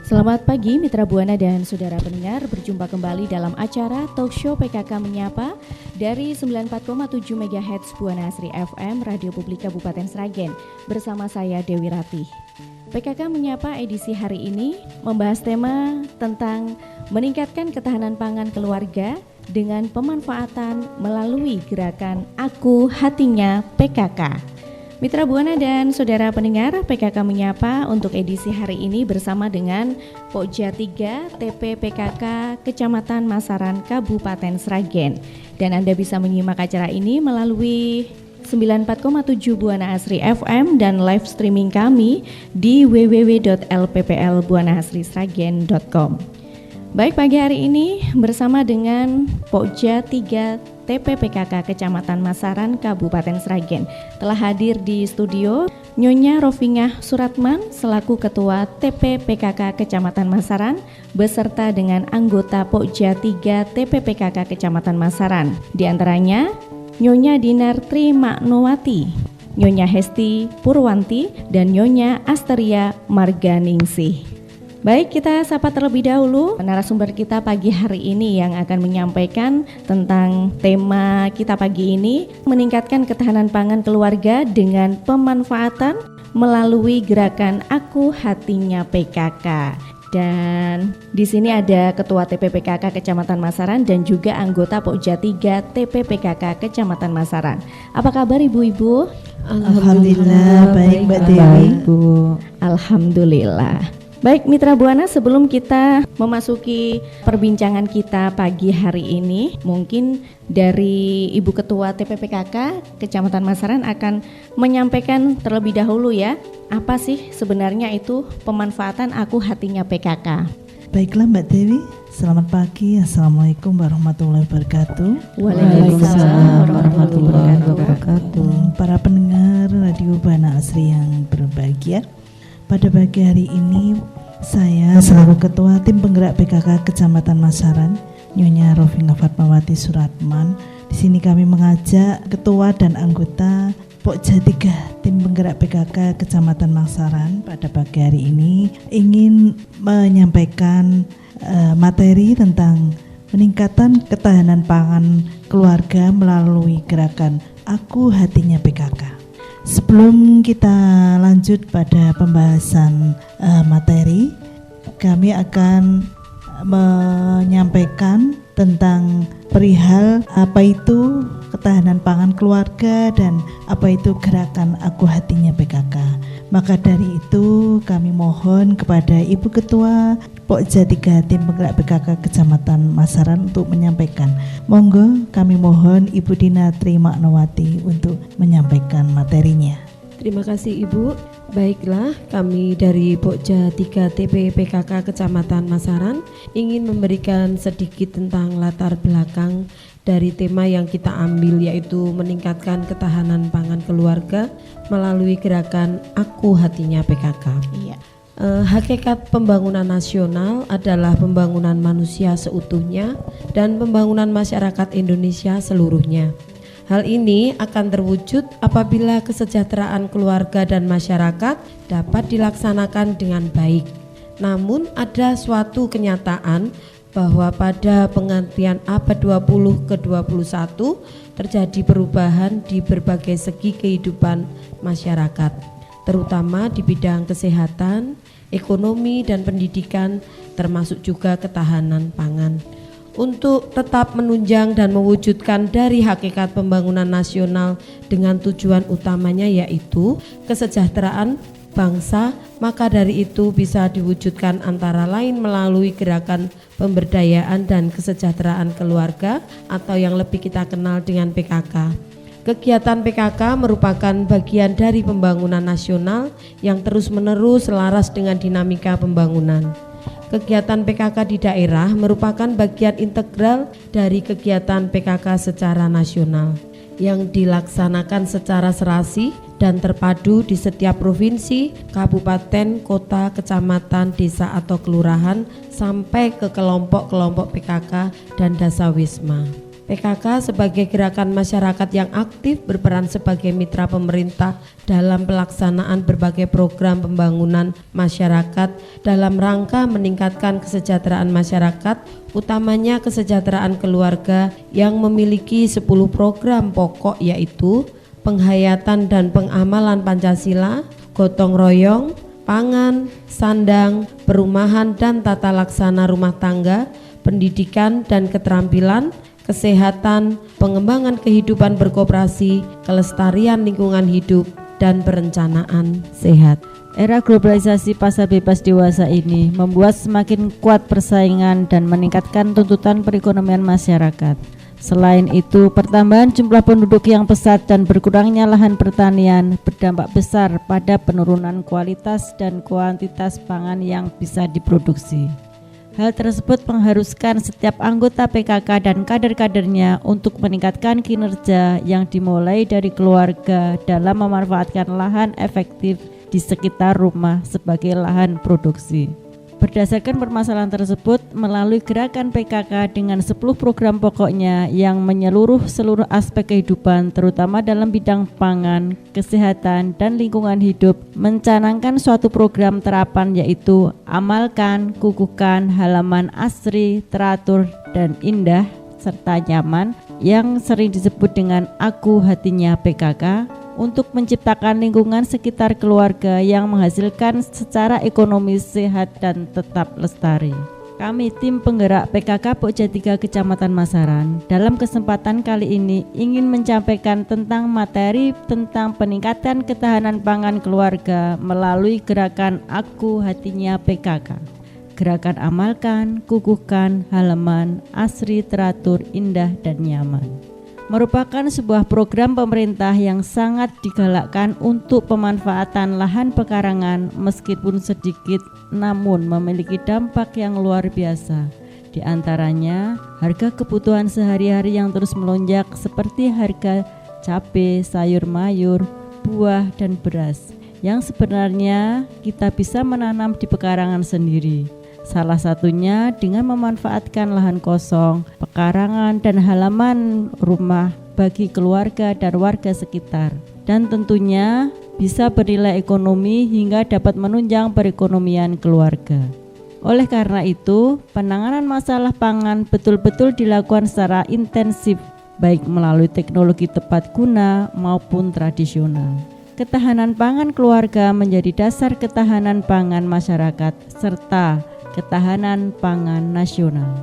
Selamat pagi Mitra Buana dan saudara pendengar, berjumpa kembali dalam acara Talkshow PKK Menyapa dari 94,7 MHz Buana Asri FM Radio Publik Kabupaten Sragen bersama saya Dewi Ratih. PKK Menyapa edisi hari ini membahas tema tentang meningkatkan ketahanan pangan keluarga dengan pemanfaatan melalui gerakan Aku Hatinya PKK. Mitra Buana dan saudara pendengar, PKK Menyapa untuk edisi hari ini bersama dengan Pokja 3 TP PKK Kecamatan Masaran Kabupaten Sragen. Dan Anda bisa menyimak acara ini melalui 94,7 Buana Asri FM dan live streaming kami di www.lpplbuanaasrisragen.com. Baik, pagi hari ini bersama dengan Pokja 3 TP PKK Kecamatan Masaran Kabupaten Sragen. Telah hadir di studio Nyonya Rofingah Suratman selaku Ketua TP PKK Kecamatan Masaran beserta dengan anggota Pokja 3 TP PKK Kecamatan Masaran. Di antaranya Nyonya Dinar Trimaknowati, Nyonya Hesti Purwanti, dan Nyonya Asteria Marganingsih. Baik, kita sapa terlebih dahulu narasumber kita pagi hari ini yang akan menyampaikan tentang tema kita pagi ini, meningkatkan ketahanan pangan keluarga dengan pemanfaatan melalui gerakan Aku Hatinya PKK. Dan di sini ada Ketua TP PKK Kecamatan Masaran dan juga anggota Pokja 3 TP PKK Kecamatan Masaran. Apa kabar Ibu-ibu? Alhamdulillah baik Mbak Dewi. Alhamdulillah. Baik Mitra Buana, sebelum kita memasuki perbincangan kita pagi hari ini, mungkin dari Ibu Ketua TPPKK Kecamatan Masaran akan menyampaikan terlebih dahulu ya, apa sih sebenarnya itu pemanfaatan Aku Hatinya PKK. Baiklah Mbak Dewi, selamat pagi. Assalamualaikum warahmatullahi wabarakatuh. Waalaikumsalam warahmatullahi wabarakatuh. Para pendengar Radio Buana Asri yang berbahagia, pada pagi hari ini saya selaku Ketua Tim Penggerak PKK Kecamatan Masaran, Nyonya Rofingah Fatmawati Suratman. Di sini kami mengajak Ketua dan anggota Pokja 3 Tim Penggerak PKK Kecamatan Masaran pada pagi hari ini ingin menyampaikan materi tentang peningkatan ketahanan pangan keluarga melalui gerakan Aku Hatinya PKK. Sebelum kita lanjut pada pembahasan materi, kami akan menyampaikan tentang perihal apa itu ketahanan pangan keluarga dan apa itu gerakan Aku Hatinya PKK. Maka dari itu kami mohon kepada Ibu Ketua Pokja 3 Tim Penggerak PKK Kecamatan Masaran untuk menyampaikan. Monggo kami mohon Ibu Dinar Trimaknowati untuk menyampaikan materinya. Terima kasih Ibu. Baiklah, kami dari Pokja 3 TP PKK Kecamatan Masaran ingin memberikan sedikit tentang latar belakang dari tema yang kita ambil, yaitu meningkatkan ketahanan pangan keluarga melalui gerakan Aku Hatinya PKK. Iya. Hakikat pembangunan nasional adalah pembangunan manusia seutuhnya dan pembangunan masyarakat Indonesia seluruhnya. Hal ini akan terwujud apabila kesejahteraan keluarga dan masyarakat dapat dilaksanakan dengan baik. Namun ada suatu kenyataan bahwa pada pengantian abad 20 ke 21 terjadi perubahan di berbagai segi kehidupan masyarakat, terutama di bidang kesehatan, ekonomi dan pendidikan, termasuk juga ketahanan pangan. Untuk tetap menunjang dan mewujudkan dari hakikat pembangunan nasional dengan tujuan utamanya yaitu kesejahteraan bangsa, maka dari itu bisa diwujudkan antara lain melalui gerakan pemberdayaan dan kesejahteraan keluarga atau yang lebih kita kenal dengan PKK. Kegiatan PKK merupakan bagian dari pembangunan nasional yang terus-menerus selaras dengan dinamika pembangunan. Kegiatan PKK di daerah merupakan bagian integral dari kegiatan PKK secara nasional yang dilaksanakan secara serasi dan terpadu di setiap provinsi, kabupaten, kota, kecamatan, desa atau kelurahan sampai ke kelompok-kelompok PKK dan dasawisma. PKK sebagai gerakan masyarakat yang aktif berperan sebagai mitra pemerintah dalam pelaksanaan berbagai program pembangunan masyarakat dalam rangka meningkatkan kesejahteraan masyarakat, utamanya kesejahteraan keluarga yang memiliki 10 program pokok, yaitu penghayatan dan pengamalan Pancasila, gotong royong, pangan, sandang, perumahan dan tata laksana rumah tangga, pendidikan dan keterampilan, kesehatan, pengembangan kehidupan berkoperasi, kelestarian lingkungan hidup, dan perencanaan sehat. Era globalisasi pasar bebas dewasa ini membuat semakin kuat persaingan dan meningkatkan tuntutan perekonomian masyarakat. Selain itu, pertambahan jumlah penduduk yang pesat dan berkurangnya lahan pertanian berdampak besar pada penurunan kualitas dan kuantitas pangan yang bisa diproduksi. Hal tersebut mengharuskan setiap anggota PKK dan kader-kadernya untuk meningkatkan kinerja yang dimulai dari keluarga dalam memanfaatkan lahan efektif di sekitar rumah sebagai lahan produksi. Berdasarkan permasalahan tersebut, melalui gerakan PKK dengan 10 program pokoknya yang menyeluruh seluruh aspek kehidupan, terutama dalam bidang pangan, kesehatan, dan lingkungan hidup, mencanangkan suatu program terapan yaitu amalkan, kukuhkan, halaman asri, teratur, dan indah, serta nyaman yang sering disebut dengan Aku Hatinya PKK, untuk menciptakan lingkungan sekitar keluarga yang menghasilkan secara ekonomi sehat dan tetap lestari. Kami tim penggerak PKK Pokja 3 Kecamatan Masaran dalam kesempatan kali ini ingin menyampaikan tentang materi tentang peningkatan ketahanan pangan keluarga melalui gerakan Aku Hatinya PKK. Gerakan amalkan, kukuhkan, halaman, asri, teratur, indah, dan nyaman merupakan sebuah program pemerintah yang sangat digalakkan untuk pemanfaatan lahan pekarangan meskipun sedikit namun memiliki dampak yang luar biasa. Di antaranya harga kebutuhan sehari-hari yang terus melonjak seperti harga cabai, sayur mayur, buah, dan beras yang sebenarnya kita bisa menanam di pekarangan sendiri. Salah satunya dengan memanfaatkan lahan kosong, pekarangan, dan halaman rumah bagi keluarga dan warga sekitar. Dan tentunya bisa bernilai ekonomi hingga dapat menunjang perekonomian keluarga. Oleh karena itu, penanganan masalah pangan betul-betul dilakukan secara intensif, baik melalui teknologi tepat guna maupun tradisional. Ketahanan pangan keluarga menjadi dasar ketahanan pangan masyarakat serta ketahanan pangan nasional.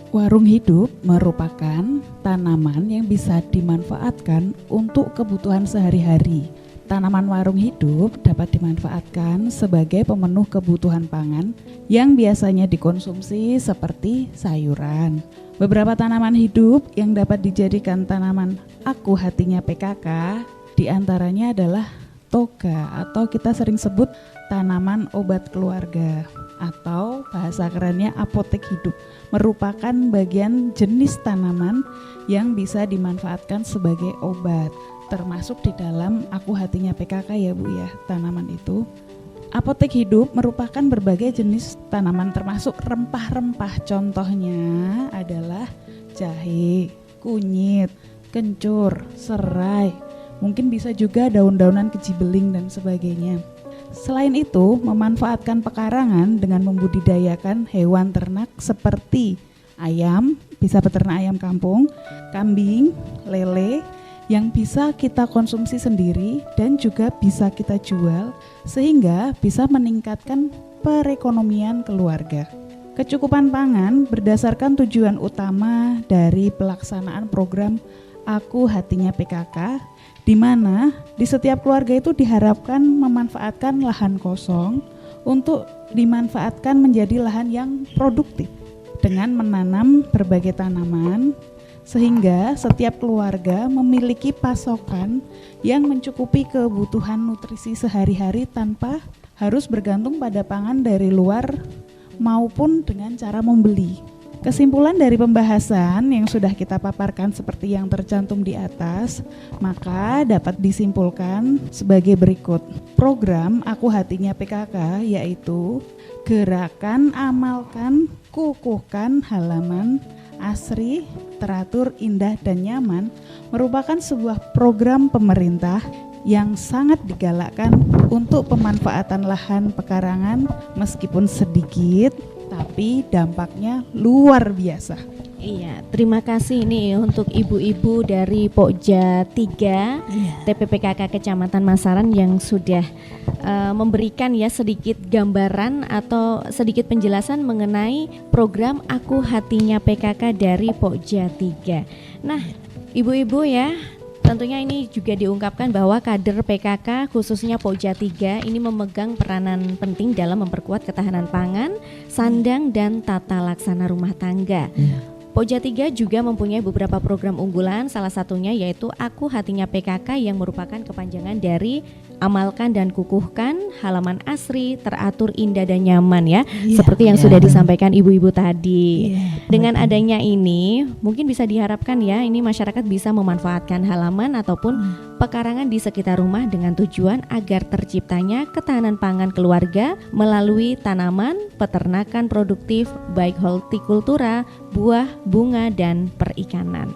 Warung hidup merupakan tanaman yang bisa dimanfaatkan untuk kebutuhan sehari-hari. Tanaman warung hidup dapat dimanfaatkan sebagai pemenuh kebutuhan pangan yang biasanya dikonsumsi seperti sayuran. Beberapa tanaman hidup yang dapat dijadikan tanaman Aku Hatinya PKK diantaranya adalah toga atau kita sering sebut tanaman obat keluarga, atau bahasa kerennya apotek hidup, merupakan bagian jenis tanaman yang bisa dimanfaatkan sebagai obat, termasuk di dalam Aku Hatinya PKK ya Bu ya, tanaman itu. Apotek hidup merupakan berbagai jenis tanaman termasuk rempah-rempah, contohnya adalah jahe, kunyit, kencur, serai, mungkin bisa juga daun-daunan kejibeling dan sebagainya. Selain itu, memanfaatkan pekarangan dengan membudidayakan hewan ternak seperti ayam, bisa peternak ayam kampung, kambing, lele, yang bisa kita konsumsi sendiri dan juga bisa kita jual sehingga bisa meningkatkan perekonomian keluarga. Kecukupan pangan berdasarkan tujuan utama dari pelaksanaan program Aku Hatinya PKK, di mana di setiap keluarga itu diharapkan memanfaatkan lahan kosong untuk dimanfaatkan menjadi lahan yang produktif dengan menanam berbagai tanaman sehingga setiap keluarga memiliki pasokan yang mencukupi kebutuhan nutrisi sehari-hari tanpa harus bergantung pada pangan dari luar maupun dengan cara membeli. Kesimpulan dari pembahasan yang sudah kita paparkan seperti yang tercantum di atas, maka dapat disimpulkan sebagai berikut. Program Aku Hatinya PKK yaitu gerakan amalkan, kukuhkan, halaman, asri, teratur, indah, dan nyaman merupakan sebuah program pemerintah yang sangat digalakkan untuk pemanfaatan lahan pekarangan meskipun sedikit, tapi dampaknya luar biasa. Iya, terima kasih nih untuk ibu-ibu dari Pokja 3 TPPKK Kecamatan Masaran yang sudah memberikan ya sedikit gambaran atau sedikit penjelasan mengenai program Aku Hatinya PKK dari Pokja 3. Nah, ibu-ibu ya, tentunya ini juga diungkapkan bahwa kader PKK khususnya Pokja 3 ini memegang peranan penting dalam memperkuat ketahanan pangan, sandang, dan tata laksana rumah tangga. Pokja 3 juga mempunyai beberapa program unggulan, salah satunya yaitu Aku Hatinya PKK yang merupakan kepanjangan dari Amalkan dan Kukuhkan, Halaman Asri, Teratur, Indah, dan Nyaman ya, seperti yang sudah disampaikan ibu-ibu tadi. Dengan adanya ini mungkin bisa diharapkan ya, ini masyarakat bisa memanfaatkan halaman ataupun pekarangan di sekitar rumah dengan tujuan agar terciptanya ketahanan pangan keluarga melalui tanaman, peternakan produktif, baik hortikultura, buah, bunga, dan perikanan.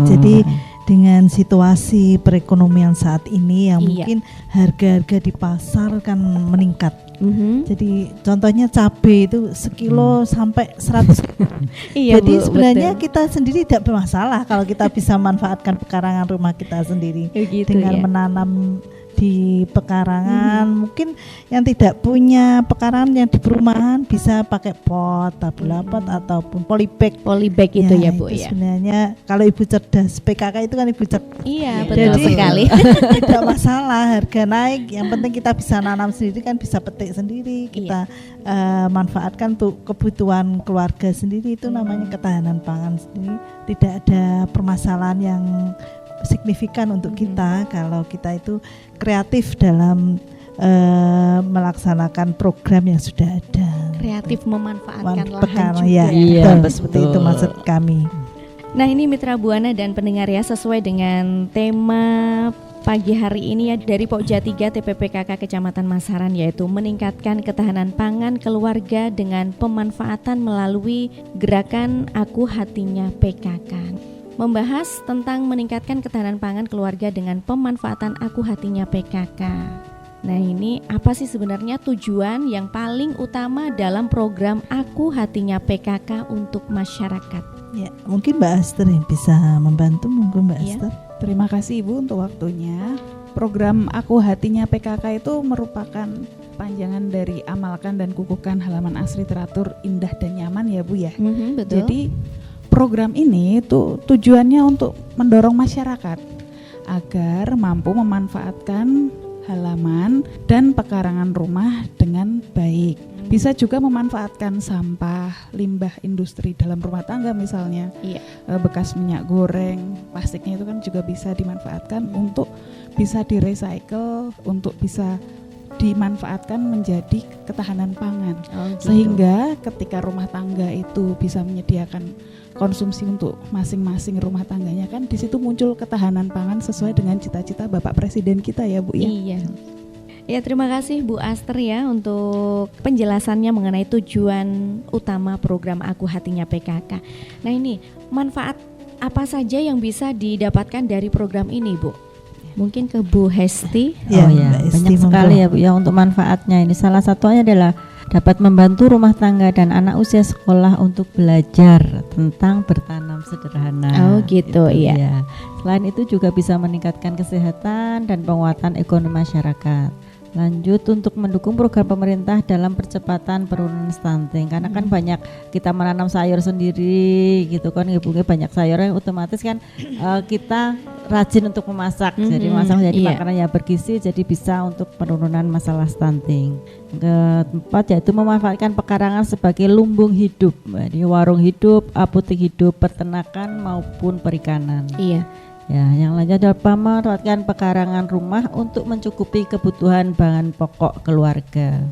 Jadi dengan situasi perekonomian saat ini yang mungkin harga-harga di pasar kan meningkat. Jadi contohnya cabai itu sekilo sampai 100. Jadi sebenarnya kita sendiri tidak bermasalah kalau kita bisa manfaatkan pekarangan rumah kita sendiri dengan menanam di pekarangan. Mungkin yang tidak punya pekarangan yang di perumahan bisa pakai pot, tabula pot ataupun polybag itu ya Bu itu ya. Sebenarnya kalau ibu cerdas PKK itu kan ibu cerdas. Iya, betul sekali. Tidak masalah harga naik, yang penting kita bisa nanam sendiri kan, bisa petik sendiri, kita manfaatkan untuk kebutuhan keluarga sendiri, itu namanya ketahanan pangan sendiri. Tidak ada permasalahan yang signifikan untuk kita kalau kita itu kreatif dalam melaksanakan program yang sudah ada. Kreatif memanfaatkan lahan juga. Betul, seperti itu maksud kami. Nah, ini Mitra Buana dan pendengar ya, sesuai dengan tema pagi hari ini ya dari Pokja 3 TPPKK Kecamatan Masaran, yaitu meningkatkan ketahanan pangan keluarga dengan pemanfaatan melalui gerakan Aku Hatinya PKK. Membahas tentang meningkatkan ketahanan pangan keluarga dengan pemanfaatan Aku Hatinya PKK. Nah, ini apa sih sebenarnya tujuan yang paling utama dalam program Aku Hatinya PKK untuk masyarakat? Ya, mungkin Mbak Aster yang bisa membantu, monggo Mbak Aster. Terima kasih Ibu untuk waktunya. Program Aku Hatinya PKK itu merupakan panjangan dari Amalkan dan Kukuhkan, Halaman Asri, Teratur, Indah, dan Nyaman ya Bu ya. Betul. Jadi program ini tuh tujuannya untuk mendorong masyarakat agar mampu memanfaatkan halaman dan pekarangan rumah dengan baik. Bisa juga memanfaatkan sampah, limbah industri dalam rumah tangga misalnya, bekas minyak goreng, plastiknya itu kan juga bisa dimanfaatkan untuk bisa di-recycle, untuk bisa dimanfaatkan menjadi ketahanan pangan. Sehingga ketika rumah tangga itu bisa menyediakan konsumsi untuk masing-masing rumah tangganya, kan di situ muncul ketahanan pangan sesuai dengan cita-cita Bapak Presiden kita ya Bu ya. Iya. Ya, terima kasih Bu Aster ya untuk penjelasannya mengenai tujuan utama program Aku Hatinya PKK. Nah, ini manfaat apa saja yang bisa didapatkan dari program ini Bu? Mungkin ke Bu Hesti. Banyak sekali ya Bu ya untuk manfaatnya. Ini salah satunya adalah dapat membantu rumah tangga dan anak usia sekolah untuk belajar tentang bertanam sederhana. Oh gitu, iya. Selain itu juga bisa meningkatkan kesehatan dan penguatan ekonomi masyarakat. Lanjut untuk mendukung program pemerintah dalam percepatan penurunan stunting, karena kan banyak kita menanam sayur sendiri gitu kan, ibunya banyak sayur yang otomatis kan kita rajin untuk memasak, jadi masak menjadi makanan yang bergizi, jadi bisa untuk penurunan masalah stunting. Keempat yaitu memanfaatkan pekarangan sebagai lumbung hidup, jadi warung hidup, apotek hidup, peternakan maupun perikanan. Iya. Ya, yang lainnya adalah memanfaatkan pekarangan rumah untuk mencukupi kebutuhan bahan pokok keluarga.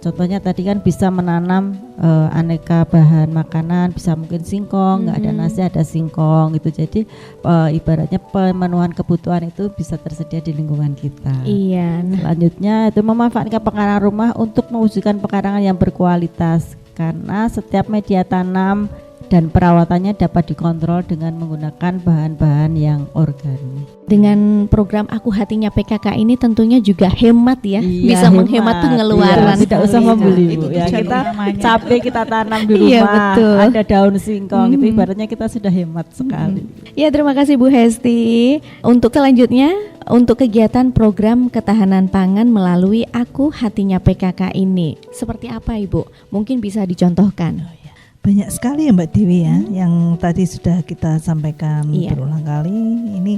Contohnya tadi kan bisa menanam aneka bahan makanan, bisa mungkin singkong, nggak ada nasi ada singkong gitu. Jadi ibaratnya pemenuhan kebutuhan itu bisa tersedia di lingkungan kita. Iya. Selanjutnya itu memanfaatkan pekarangan rumah untuk mewujudkan pekarangan yang berkualitas, karena setiap media tanam dan perawatannya dapat dikontrol dengan menggunakan bahan-bahan yang organik. Dengan program Aku Hatinya PKK ini tentunya juga hemat ya, Iya, bisa menghemat pengeluaran. Iya, tidak usah membeli, Bu. Ya, tujuan kita utamanya. cabai kita tanam di Iya, rumah, betul. ada daun singkong itu ibaratnya kita sudah hemat sekali. Ya, terima kasih Bu Hesti. Untuk selanjutnya, untuk kegiatan program ketahanan pangan melalui Aku Hatinya PKK ini, seperti apa Ibu? Mungkin bisa dicontohkan. Banyak sekali ya Mbak Dewi ya, yang tadi sudah kita sampaikan Iya. berulang kali. Ini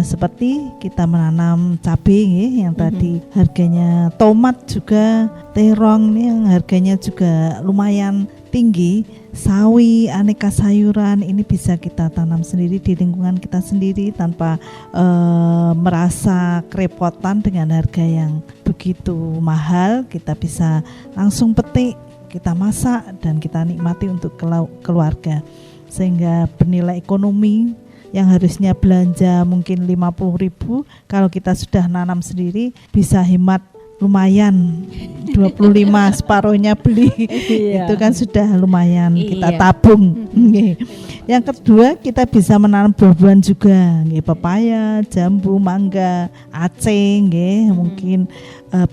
seperti kita menanam cabai ya, yang tadi harganya, tomat juga, terong nih yang harganya juga lumayan tinggi, sawi, aneka sayuran ini bisa kita tanam sendiri di lingkungan kita sendiri tanpa merasa kerepotan dengan harga yang begitu mahal. Kita bisa langsung petik, kita masak dan kita nikmati untuk keluarga, sehingga bernilai ekonomi yang harusnya belanja mungkin 50.000, kalau kita sudah nanam sendiri bisa hemat lumayan 25, separuhnya beli. Iya. Itu kan sudah lumayan kita Iya. tabung. Nggih. Yang kedua, kita bisa menanam buah-buahan juga, nggih, pepaya, jambu, mangga, aceh, nggih, mungkin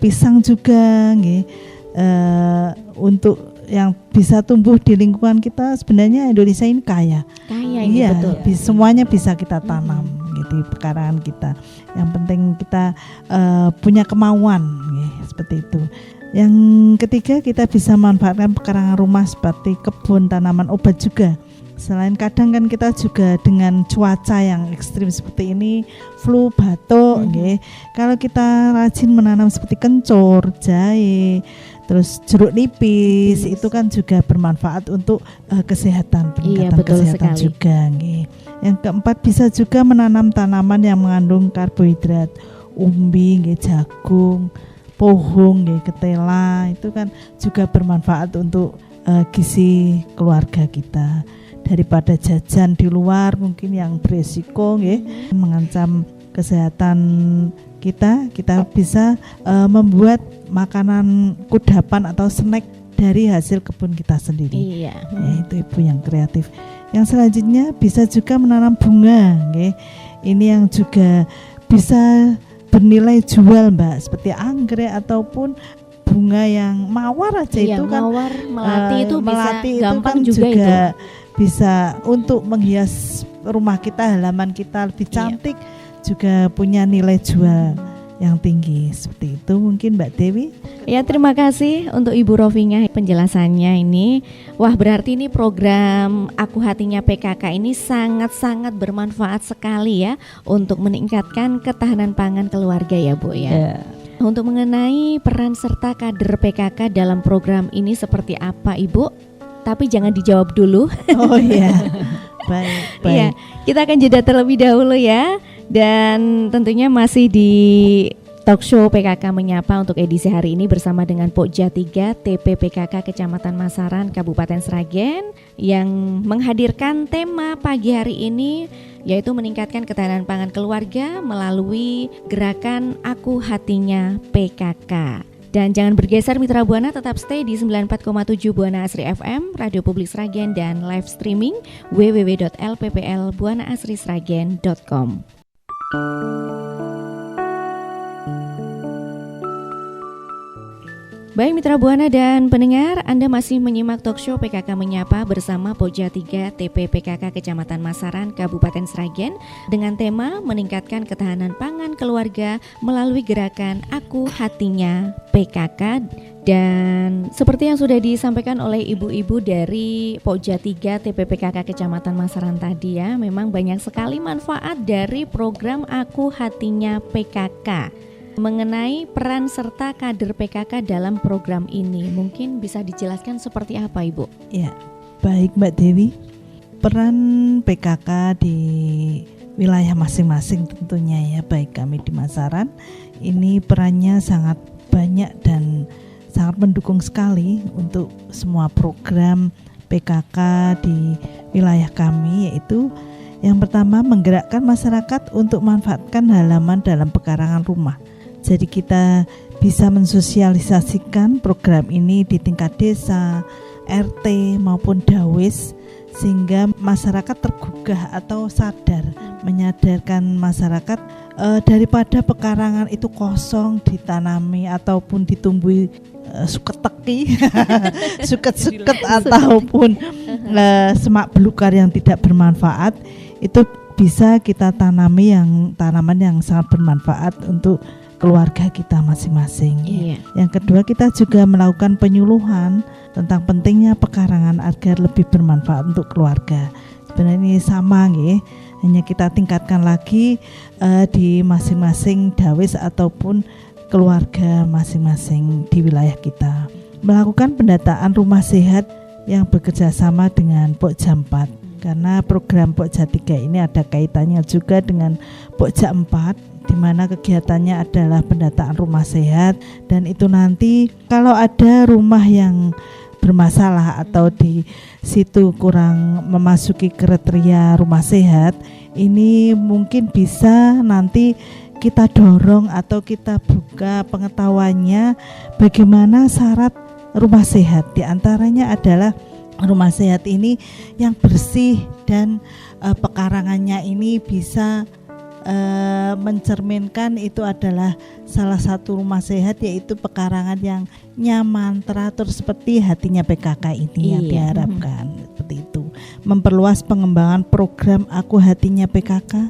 pisang juga, nggih. Untuk yang bisa tumbuh di lingkungan kita, sebenarnya Indonesia ini kaya. Kaya ini Iya, betul. semuanya bisa kita tanam gitu di pekarangan kita. Yang penting kita punya kemauan, seperti itu. Yang ketiga, kita bisa manfaatkan pekarangan rumah seperti kebun tanaman obat juga. Selain kadang kan kita juga dengan cuaca yang ekstrim seperti ini, flu, batuk, kalau kita rajin menanam seperti kencur, jahe, terus jeruk nipis, itu kan juga bermanfaat untuk kesehatan, peningkatan betul kesehatan sekali. juga. Yang keempat, bisa juga menanam tanaman yang mengandung karbohidrat, umbi, jagung, pohung, ketela, itu kan juga bermanfaat untuk gizi keluarga kita. Daripada jajan di luar mungkin yang beresiko, mengancam kesehatan kita bisa membuat makanan kudapan atau snack dari hasil kebun kita sendiri. Iya. Ya, itu Ibu yang kreatif. Yang selanjutnya bisa juga menanam bunga, ini yang juga bisa bernilai jual Mbak, seperti anggrek ataupun bunga yang mawar aja. Iya, itu kan mawar, melati itu bisa melati itu gampang kan juga itu. bisa untuk menghias rumah kita, halaman kita lebih cantik, juga punya nilai jual yang tinggi. Seperti itu mungkin Mbak Dewi. Ya, terima kasih untuk Ibu Rofinya penjelasannya ini. Wah, berarti ini program Aku Hatinya PKK ini sangat-sangat bermanfaat sekali ya untuk meningkatkan ketahanan pangan keluarga ya Bu ya. Untuk mengenai peran serta kader PKK dalam program ini seperti apa Ibu? Tapi jangan dijawab dulu. Oh iya. Baik. Iya, kita akan jeda terlebih dahulu ya. Dan tentunya masih di Talk Show PKK Menyapa untuk edisi hari ini bersama dengan Pokja 3 TPPKK Kecamatan Masaran Kabupaten Sragen yang menghadirkan tema pagi hari ini yaitu meningkatkan ketahanan pangan keluarga melalui gerakan Aku Hatinya PKK. Dan jangan bergeser Mitra Buana, tetap stay di 94,7 Buana Asri FM, Radio Publik Sragen dan live streaming www.lpplbuanaasrisragen.com. Baik Mitra Buana dan pendengar, Anda masih menyimak Talk Show PKK Menyapa bersama Pokja 3 TPPKK Kecamatan Masaran Kabupaten Sragen dengan tema meningkatkan ketahanan pangan keluarga melalui gerakan Aku Hatinya PKK. Dan seperti yang sudah disampaikan oleh ibu-ibu dari Pokja 3 TPPKK Kecamatan Masaran tadi ya, memang banyak sekali manfaat dari program Aku Hatinya PKK. Mengenai peran serta kader PKK dalam program ini, mungkin bisa dijelaskan seperti apa Ibu? Ya, baik Mbak Dewi. Peran PKK di wilayah masing-masing tentunya ya, baik kami di Masaran, ini perannya sangat banyak dan sangat mendukung sekali untuk semua program PKK di wilayah kami, yaitu yang pertama menggerakkan masyarakat untuk memanfaatkan halaman dalam pekarangan rumah. Jadi kita bisa mensosialisasikan program ini di tingkat desa, RT maupun Dawes, sehingga masyarakat tergugah atau sadar, menyadarkan masyarakat daripada pekarangan itu kosong ditanami ataupun ditumbuhi suket-teki, suket-suket ataupun semak belukar yang tidak bermanfaat, itu bisa kita tanami tanaman yang sangat bermanfaat untuk keluarga kita masing-masing. Iya. Yang kedua, kita juga melakukan penyuluhan tentang pentingnya pekarangan agar lebih bermanfaat untuk keluarga. Sebenarnya ini sama nggih, hanya kita tingkatkan lagi di masing-masing dawis ataupun keluarga masing-masing di wilayah kita. Melakukan pendataan rumah sehat yang bekerja sama dengan Pokja 4, karena program Pokja 3 ini ada kaitannya juga dengan Pokja 4, di mana kegiatannya adalah pendataan rumah sehat, dan itu nanti kalau ada rumah yang bermasalah atau di situ kurang memasuki kriteria rumah sehat, ini mungkin bisa nanti kita dorong atau kita buka pengetahuannya bagaimana syarat rumah sehat. Di antaranya adalah rumah sehat ini yang bersih dan pekarangannya ini bisa mencerminkan itu adalah salah satu rumah sehat, yaitu pekarangan yang nyaman, teratur seperti hatinya PKK ini yang diharapkan. Seperti itu, memperluas pengembangan program Aku Hatinya PKK,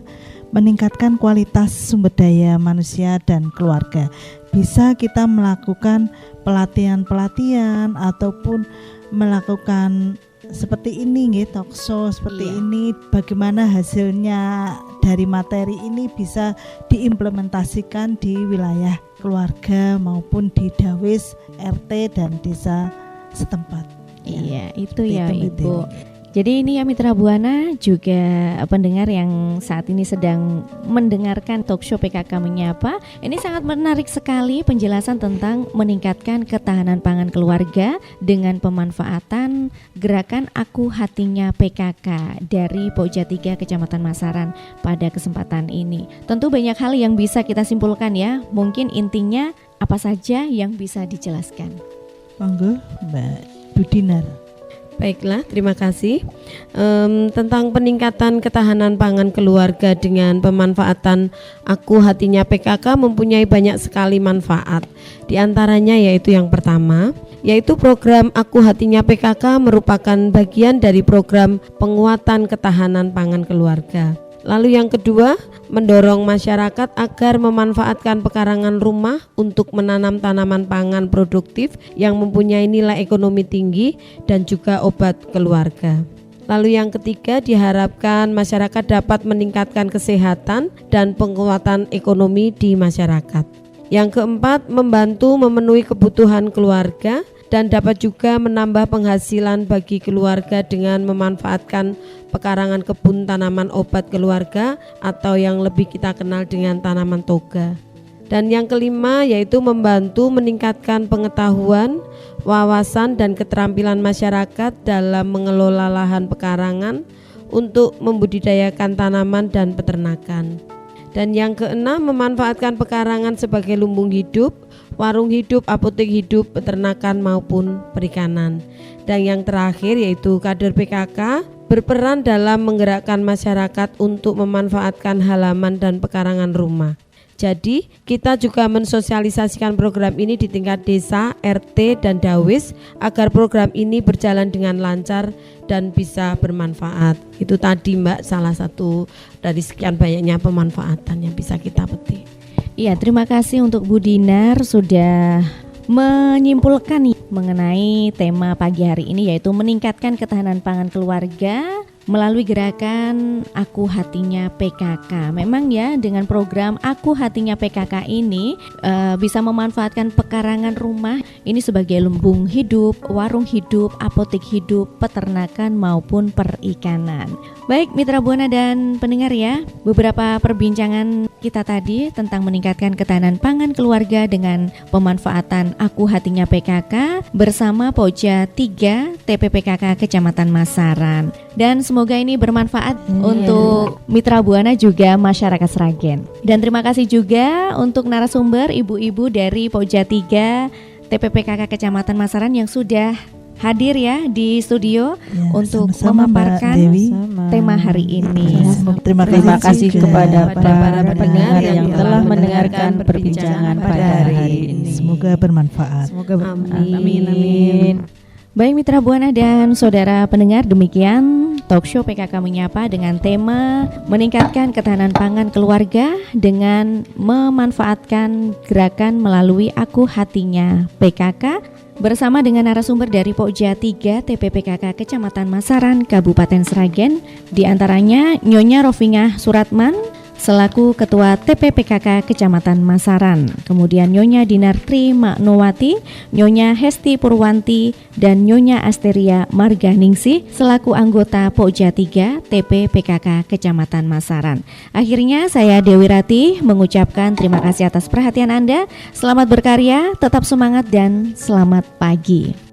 meningkatkan kualitas sumber daya manusia dan keluarga. Bisa kita melakukan pelatihan-pelatihan ataupun melakukan seperti ini nggih, talkshow seperti ini, bagaimana hasilnya dari materi ini bisa diimplementasikan di wilayah keluarga maupun di dawis, RT dan desa setempat. Iya, itu ya Ibu. Jadi ini ya Mitra Buana, juga pendengar yang saat ini sedang mendengarkan talkshow PKK Menyapa. Ini sangat menarik sekali penjelasan tentang meningkatkan ketahanan pangan keluarga dengan pemanfaatan gerakan Aku Hatinya PKK dari Pokja 3 Kecamatan Masaran pada kesempatan ini. Tentu banyak hal yang bisa kita simpulkan ya. Mungkin intinya apa saja yang bisa dijelaskan? Monggo Mbak Budinar. Baiklah, terima kasih. Tentang peningkatan ketahanan pangan keluarga dengan pemanfaatan Aku Hatinya PKK mempunyai banyak sekali manfaat. Di antaranya yaitu yang pertama, yaitu program Aku Hatinya PKK merupakan bagian dari program penguatan ketahanan pangan keluarga. Lalu yang kedua, mendorong masyarakat agar memanfaatkan pekarangan rumah untuk menanam tanaman pangan produktif yang mempunyai nilai ekonomi tinggi dan juga obat keluarga. Lalu yang ketiga, diharapkan masyarakat dapat meningkatkan kesehatan dan penguatan ekonomi di masyarakat. Yang keempat, membantu memenuhi kebutuhan keluarga dan dapat juga menambah penghasilan bagi keluarga dengan memanfaatkan pekarangan kebun tanaman obat keluarga atau yang lebih kita kenal dengan tanaman toga. Dan yang kelima yaitu membantu meningkatkan pengetahuan, wawasan dan keterampilan masyarakat dalam mengelola lahan pekarangan untuk membudidayakan tanaman dan peternakan. Dan yang keenam, memanfaatkan pekarangan sebagai lumbung hidup, warung hidup, apotek hidup, peternakan maupun perikanan. Dan yang terakhir yaitu kader PKK berperan dalam menggerakkan masyarakat untuk memanfaatkan halaman dan pekarangan rumah. Jadi kita juga mensosialisasikan program ini di tingkat desa, RT dan dawis agar program ini berjalan dengan lancar dan bisa bermanfaat. Itu tadi Mbak salah satu dari sekian banyaknya pemanfaatan yang bisa kita petik. Iya, terima kasih untuk Bu Dinar sudah menyimpulkan mengenai tema pagi hari ini, yaitu meningkatkan ketahanan pangan keluarga melalui gerakan Aku Hatinya PKK. Memang ya, dengan program Aku Hatinya PKK ini bisa memanfaatkan pekarangan rumah ini sebagai lumbung hidup, warung hidup, apotek hidup, peternakan maupun perikanan. Baik Mitra Buana dan pendengar ya, beberapa perbincangan kita tadi tentang meningkatkan ketahanan pangan keluarga dengan pemanfaatan Aku Hatinya PKK bersama Pokja 3 TPPKK Kecamatan Masaran. Dan semoga ini bermanfaat untuk Mitra Buana juga masyarakat Sragen. Dan terima kasih juga untuk narasumber ibu-ibu dari Pokja 3 TPPKK Kecamatan Masaran yang sudah hadir ya di studio Ya, untuk sama-sama, Mbak memaparkan Dewi. tema hari ini. Terima kasih juga kepada para pendengar yang telah mendengarkan perbincangan pada hari ini. Semoga bermanfaat. Semoga Amin. Baik mitra Buana dan saudara pendengar, demikian Talkshow PKK Menyapa dengan tema meningkatkan ketahanan pangan keluarga dengan memanfaatkan gerakan melalui Aku Hatinya PKK bersama dengan narasumber dari Pokja 3 TPPKK Kecamatan Masaran, Kabupaten Sragen, di antaranya Nyonya Rofingah Suratman selaku Ketua TPPKK Kecamatan Masaran, kemudian Nyonya Dinartri Maknowati, Nyonya Hesti Purwanti, dan Nyonya Asteria Marganingsih selaku anggota Pokja 3 TPPKK Kecamatan Masaran. Akhirnya saya Dewi Rati mengucapkan terima kasih atas perhatian Anda. Selamat berkarya, tetap semangat dan selamat pagi.